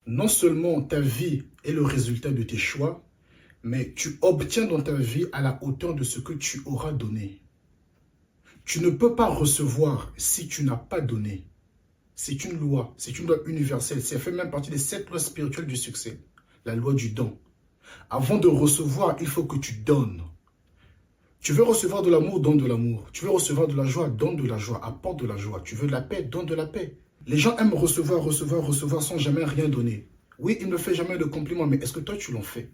Non seulement ta vie est le résultat de tes choix, mais tu obtiens dans ta vie à la hauteur de ce que tu auras donné. Tu ne peux pas recevoir si tu n'as pas donné. C'est une loi universelle. Ça fait même partie des 7 lois spirituelles du succès. La loi du don. Avant de recevoir, il faut que tu donnes. Tu veux recevoir de l'amour, donne de l'amour. Tu veux recevoir de la joie, donne de la joie, apporte de la joie. Tu veux de la paix, donne de la paix. Les gens aiment recevoir sans jamais rien donner. Oui, ils ne font jamais de compliments, mais est-ce que toi tu l'en fais?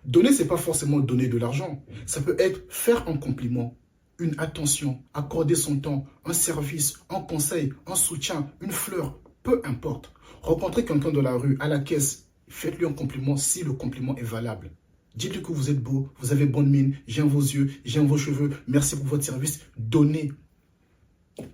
Donner, ce n'est pas forcément donner de l'argent. Ça peut être faire un compliment, une attention, accorder son temps, un service, un conseil, un soutien, une fleur, peu importe. Rencontrez quelqu'un dans la rue, à la caisse, faites-lui un compliment si le compliment est valable. Dites-lui que vous êtes beau, vous avez bonne mine, j'aime vos yeux, j'aime vos cheveux, merci pour votre service. Donnez.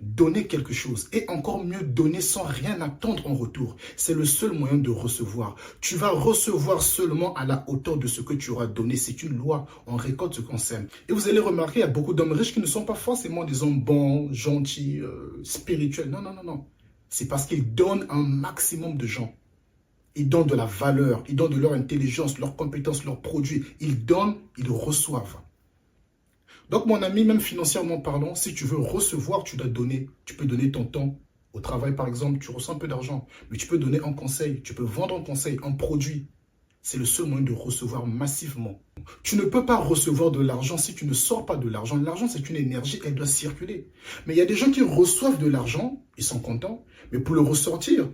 Donnez quelque chose. Et encore mieux, donner sans rien attendre en retour. C'est le seul moyen de recevoir. Tu vas recevoir seulement à la hauteur de ce que tu auras donné. C'est une loi. On récolte ce qu'on sème. Et vous allez remarquer, il y a beaucoup d'hommes riches qui ne sont pas forcément des hommes bons, gentils, spirituels. Non, non, non, non. C'est parce qu'ils donnent un maximum de gens. Ils donnent de la valeur, ils donnent de leur intelligence, leurs compétences, leurs produits. Ils donnent, ils reçoivent. Donc, mon ami, même financièrement parlant, si tu veux recevoir, tu dois donner. Tu peux donner ton temps. Au travail, par exemple, tu reçois un peu d'argent. Mais tu peux donner un conseil. Tu peux vendre un conseil, un produit. C'est le seul moyen de recevoir massivement. Tu ne peux pas recevoir de l'argent si tu ne sors pas de l'argent. L'argent, c'est une énergie, elle doit circuler. Mais il y a des gens qui reçoivent de l'argent, ils sont contents. Mais pour le ressortir,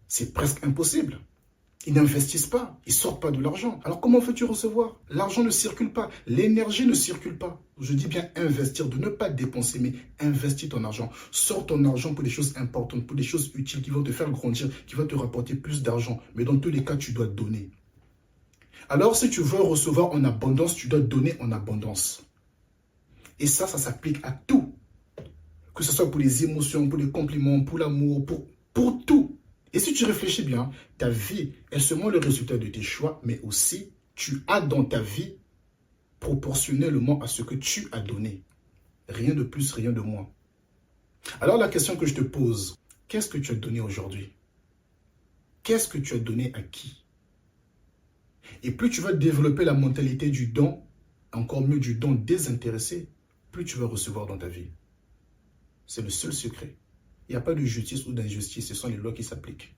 c'est presque impossible. Ils n'investissent pas, ils ne sortent pas de l'argent. Alors comment fais-tu recevoir? L'argent ne circule pas, l'énergie ne circule pas. Je dis bien investir, de ne pas dépenser, mais investir ton argent. Sors ton argent pour des choses importantes, pour des choses utiles qui vont te faire grandir, qui vont te rapporter plus d'argent. Mais dans tous les cas, tu dois donner. Alors si tu veux recevoir en abondance, tu dois donner en abondance. Et ça s'applique à tout. Que ce soit pour les émotions, pour les compliments, pour l'amour, pour tout. Et si tu réfléchis bien, ta vie est seulement le résultat de tes choix, mais aussi tu as dans ta vie proportionnellement à ce que tu as donné. Rien de plus, rien de moins. Alors la question que je te pose, qu'est-ce que tu as donné aujourd'hui? Qu'est-ce que tu as donné à qui? Et plus tu vas développer la mentalité du don, encore mieux du don désintéressé, plus tu vas recevoir dans ta vie. C'est le seul secret. Il n'y a pas de justice ou d'injustice, ce sont les lois qui s'appliquent.